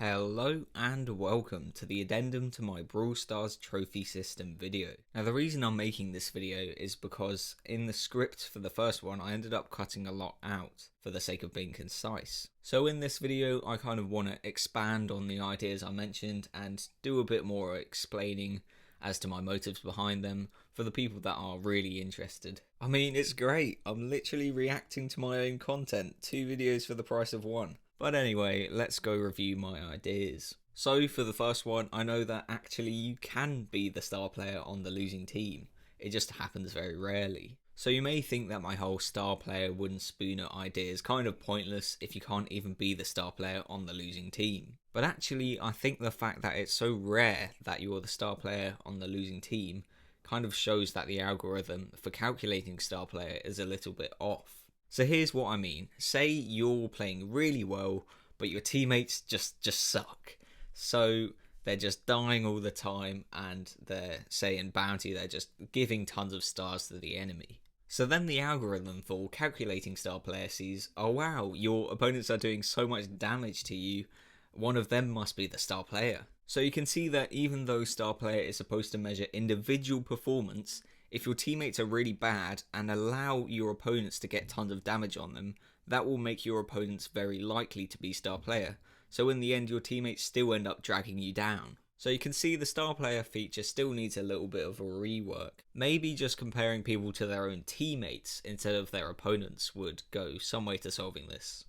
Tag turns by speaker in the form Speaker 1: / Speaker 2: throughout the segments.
Speaker 1: Hello and welcome to the addendum to my Brawl Stars trophy system video. Now the reason I'm making this video is because in the script for the first one I ended up cutting a lot out for the sake of being concise. So in this video I kind of want to expand on the ideas I mentioned and do a bit more explaining as to my motives behind them for the people that are really interested. I mean, it's great, I'm literally reacting to my own content, 2 videos for the price of 1. But anyway, let's go review my ideas. So for the first one, I know that actually you can be the star player on the losing team. It just happens very rarely. So you may think that my whole star player wooden spooner idea is kind of pointless if you can't even be the star player on the losing team. But actually, I think the fact that it's so rare that you're the star player on the losing team kind of shows that the algorithm for calculating star player is a little bit off. So here's what I mean. Say you're playing really well, but your teammates just suck. So they're just dying all the time and they're, say in bounty, they're just giving tons of stars to the enemy. So then the algorithm for calculating star player sees, oh wow, your opponents are doing so much damage to you, one of them must be the star player. So you can see that even though star player is supposed to measure individual performance, if your teammates are really bad and allow your opponents to get tons of damage on them, that will make your opponents very likely to be star player. So in the end, your teammates still end up dragging you down. So you can see the star player feature still needs a little bit of a rework. Maybe just comparing people to their own teammates instead of their opponents would go some way to solving this.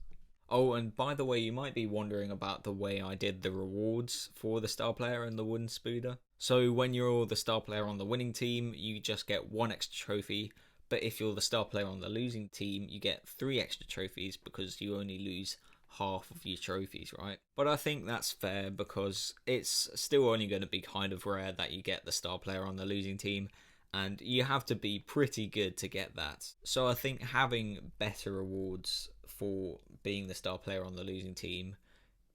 Speaker 1: Oh, and by the way, you might be wondering about the way I did the rewards for the star player and the wooden spooner. So when you're the star player on the winning team, you just get 1 extra trophy, but if you're the star player on the losing team, you get 3 extra trophies because you only lose half of your trophies, right? But I think that's fair because it's still only going to be kind of rare that you get the star player on the losing team, and you have to be pretty good to get that. So I think having better rewards for being the star player on the losing team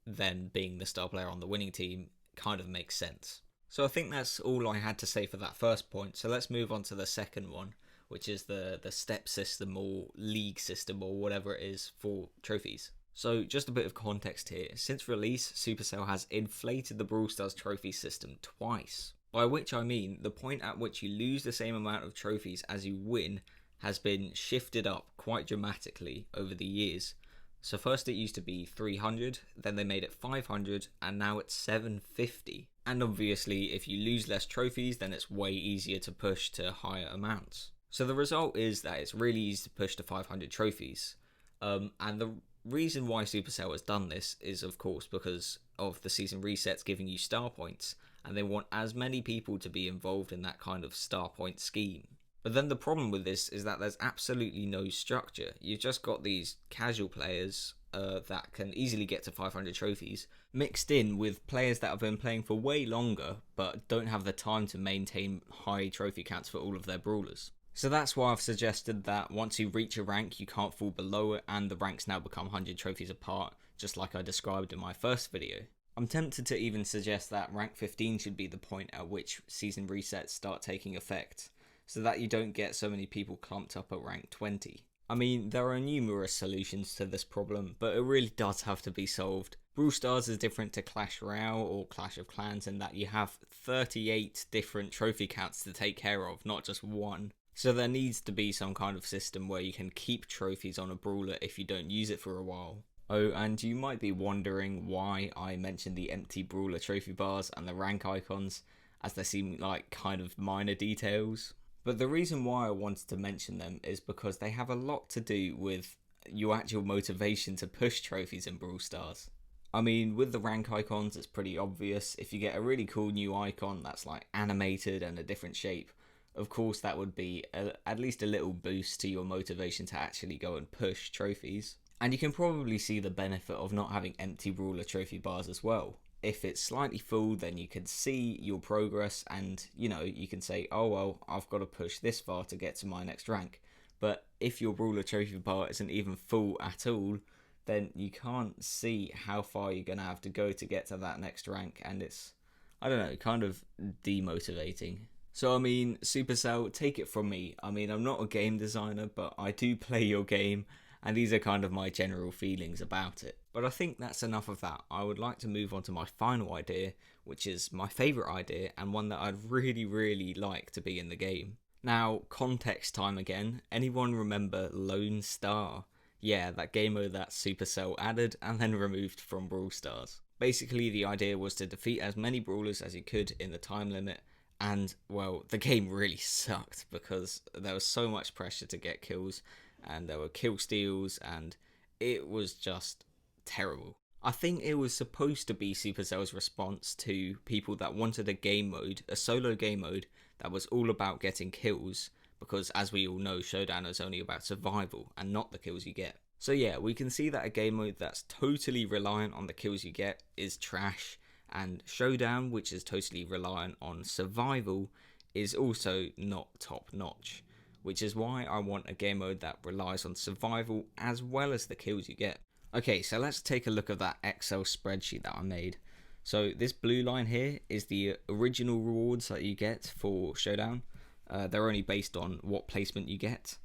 Speaker 1: than being the star player on the winning team kind of makes sense. So I think that's all I had to say for that first point. So let's move on to the second one, which is the step system or league system or whatever it is for trophies. So just a bit of context here. Since release, Supercell has inflated the Brawl Stars trophy system twice. By which I mean the point at which you lose the same amount of trophies as you win has been shifted up quite dramatically over the years. So first it used to be 300, then they made it 500, and now it's 750. And obviously if you lose less trophies, then it's way easier to push to higher amounts. So the result is that it's really easy to push to 500 trophies. And the reason why Supercell has done this is of course because of the season resets giving you star points, and they want as many people to be involved in that kind of star point scheme. But then the problem with this is that there's absolutely no structure. You've just got these casual players that can easily get to 500 trophies, mixed in with players that have been playing for way longer but don't have the time to maintain high trophy counts for all of their brawlers. So that's why I've suggested that once you reach a rank you can't fall below it, and the ranks now become 100 trophies apart, just like I described in my first video. I'm tempted to even suggest that rank 15 should be the point at which season resets start taking effect, so that you don't get so many people clumped up at rank 20. I mean, there are numerous solutions to this problem, but it really does have to be solved. Brawl Stars is different to Clash Royale or Clash of Clans in that you have 38 different trophy counts to take care of, not just one. So there needs to be some kind of system where you can keep trophies on a brawler if you don't use it for a while. Oh, and you might be wondering why I mentioned the empty brawler trophy bars and the rank icons, as they seem like kind of minor details. But the reason why I wanted to mention them is because they have a lot to do with your actual motivation to push trophies in Brawl Stars. I mean, with the rank icons, it's pretty obvious. If you get a really cool new icon that's like animated and a different shape, of course that would be at least a little boost to your motivation to actually go and push trophies. And you can probably see the benefit of not having empty brawler trophy bars as well. If it's slightly full, then you can see your progress and, you know, you can say, oh well, I've got to push this far to get to my next rank. But if your brawler trophy bar isn't even full at all, then you can't see how far you're going to have to go to get to that next rank, and it's, I don't know, kind of demotivating. So I mean, Supercell, take it from me. I mean, I'm not a game designer, but I do play your game, And these are kind of my general feelings about it. But I think that's enough of that. I would like to move on to my final idea, which is my favourite idea and one that I'd really like to be in the game. Now, context time again. Anyone remember Lone Star? Yeah, that game mode that Supercell added and then removed from Brawl Stars. Basically, the idea was to defeat as many brawlers as you could in the time limit, and, well, the game really sucked because there was so much pressure to get kills, and there were kill steals, and it was just terrible. I think it was supposed to be Supercell's response to people that wanted a game mode, a solo game mode, that was all about getting kills, because as we all know, Showdown is only about survival and not the kills you get. So yeah, we can see that a game mode that's totally reliant on the kills you get is trash, and Showdown, which is totally reliant on survival, is also not top notch, which is why I want a game mode that relies on survival as well as the kills you get. Okay, so let's take a look at that Excel spreadsheet that I made. So this blue line here is the original rewards that you get for Showdown. They're only based on what placement you get.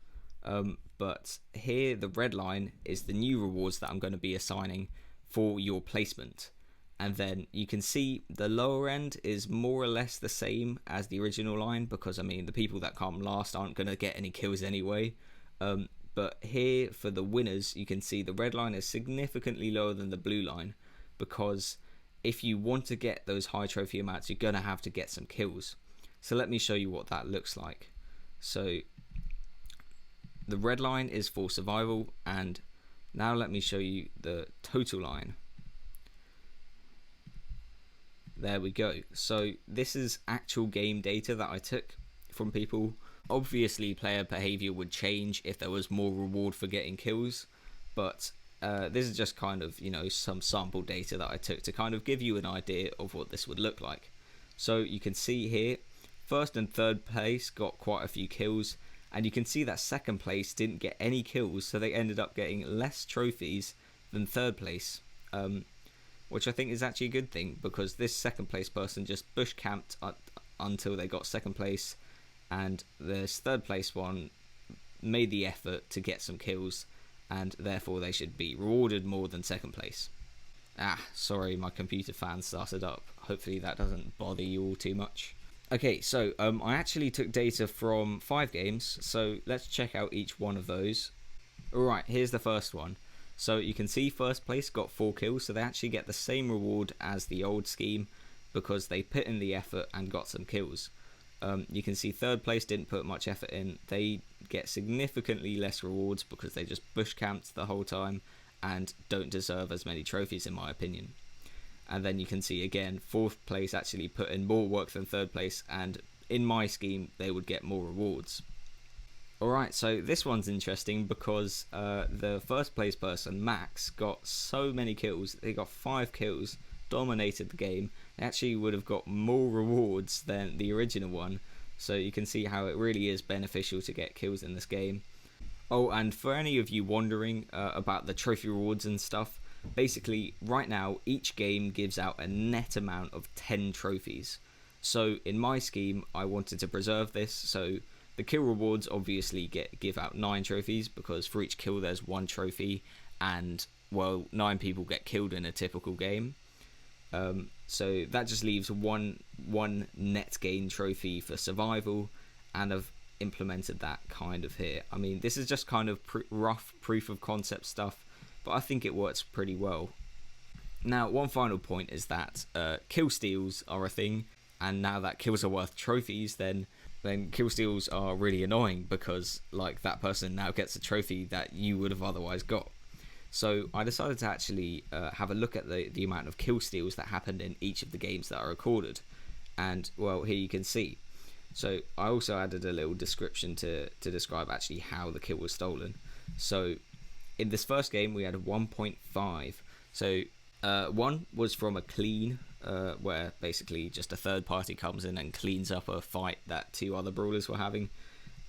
Speaker 1: But here the red line is the new rewards that I'm going to be assigning for your placement. And then you can see the lower end is more or less the same as the original line, because I mean the people that come last aren't going to get any kills anyway. But here for the winners, you can see the red line is significantly lower than the blue line, because if you want to get those high trophy amounts, you're going to have to get some kills. So let me show you what that looks like. So the red line is for survival, and now let me show you the total line. There we go. So this is actual game data that I took from people. Obviously player behavior would change if there was more reward for getting kills, but this is just kind of, you know, some sample data that I took to kind of give you an idea of what this would look like. So you can see here, first and third place got quite a few kills, and you can see that second place didn't get any kills, so they ended up getting less trophies than third place, which I think is actually a good thing, because this second place person just bush camped until they got second place, and this third place one made the effort to get some kills, and therefore they should be rewarded more than second place. Sorry, my computer fan started up. Hopefully that doesn't bother you all too much. Okay, so I actually took data from 5 games, so let's check out each one of those. Alright, here's the first one. So you can see first place got 4 kills, so they actually get the same reward as the old scheme because they put in the effort and got some kills. You can see third place didn't put much effort in. They get significantly less rewards because they just bush camped the whole time and don't deserve as many trophies in my opinion. And then you can see again, fourth place actually put in more work than third place, and in my scheme they would get more rewards. Alright, so this one's interesting because the first place person, Max, got so many kills. They got 5 kills, dominated the game. They actually would have got more rewards than the original one, so you can see how it really is beneficial to get kills in this game. Oh, and for any of you wondering about the trophy rewards and stuff, basically right now each game gives out a net amount of 10 trophies. So in my scheme I wanted to preserve this, so the kill rewards obviously give out 9 trophies because for each kill there's 1 trophy, and well, 9 people get killed in a typical game. So that just leaves one net gain trophy for survival, and I've implemented that kind of here. I mean, this is just kind of rough proof of concept stuff, but I think it works pretty well. Now, one final point is that kill steals are a thing, and now that kills are worth trophies, then kill steals are really annoying because like that person now gets a trophy that you would have otherwise got. So I decided to actually have a look at the amount of kill steals that happened in each of the games that are recorded, and well, here you can see. So I also added a little description to describe actually how the kill was stolen. So in this first game we had 1.5. So 1 was from a clean, where basically just a third party comes in and cleans up a fight that 2 other brawlers were having,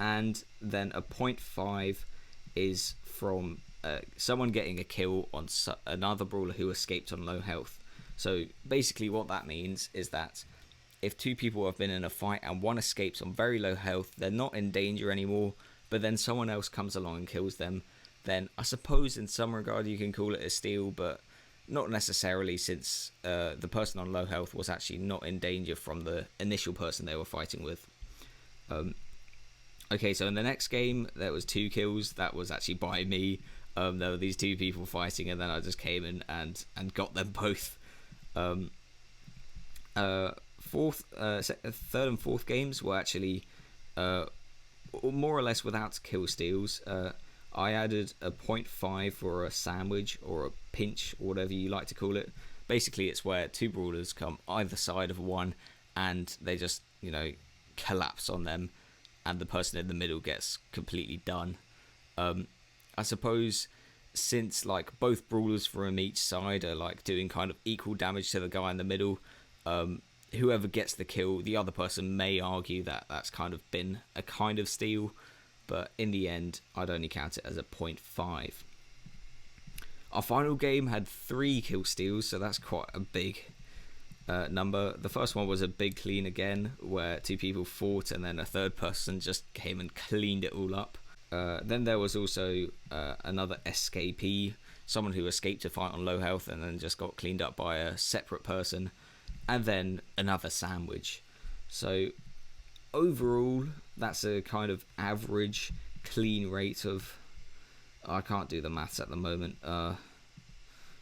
Speaker 1: and then a 0.5 is from someone getting a kill on another brawler who escaped on low health. So basically what that means is that if 2 people have been in a fight and one escapes on very low health, they're not in danger anymore, but then someone else comes along and kills them, then I suppose in some regard you can call it a steal, but not necessarily, since the person on low health was actually not in danger from the initial person they were fighting with. Okay, so in the next game there was 2 kills. That was actually by me. There were these 2 people fighting, and then I just came in and got them both. Third and fourth games were actually more or less without kill steals. I added a 0.5 for a sandwich or a pinch, or whatever you like to call it. Basically, it's where 2 brawlers come either side of one, and they just, collapse on them, and the person in the middle gets completely done. I suppose, since like both brawlers from each side are like doing kind of equal damage to the guy in the middle, whoever gets the kill, the other person may argue that that's kind of been a kind of steal, but in the end I'd only count it as a 0.5. Our final game had 3 kill steals, so that's quite a big number. The first one was a big clean again, where 2 people fought and then a third person just came and cleaned it all up. Then there was also another escapee, someone who escaped to fight on low health and then just got cleaned up by a separate person, and then another sandwich. So overall, that's a kind of average clean rate of, I can't do the maths at the moment,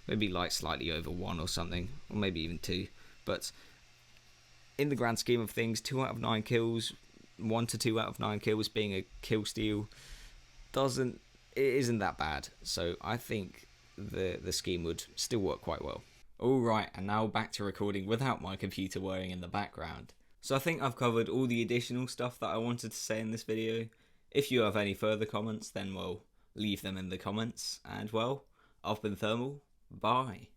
Speaker 1: maybe like slightly over 1 or something, or maybe even 2. But in the grand scheme of things, 2 out of 9 kills, 1 to 2 out of 9 kills being a kill steal isn't that bad. So I think the scheme would still work quite well. Alright, and now back to recording without my computer whirring in the background. So I think I've covered all the additional stuff that I wanted to say in this video. If you have any further comments, then well, leave them in the comments. And well, I've been Thermal. Bye.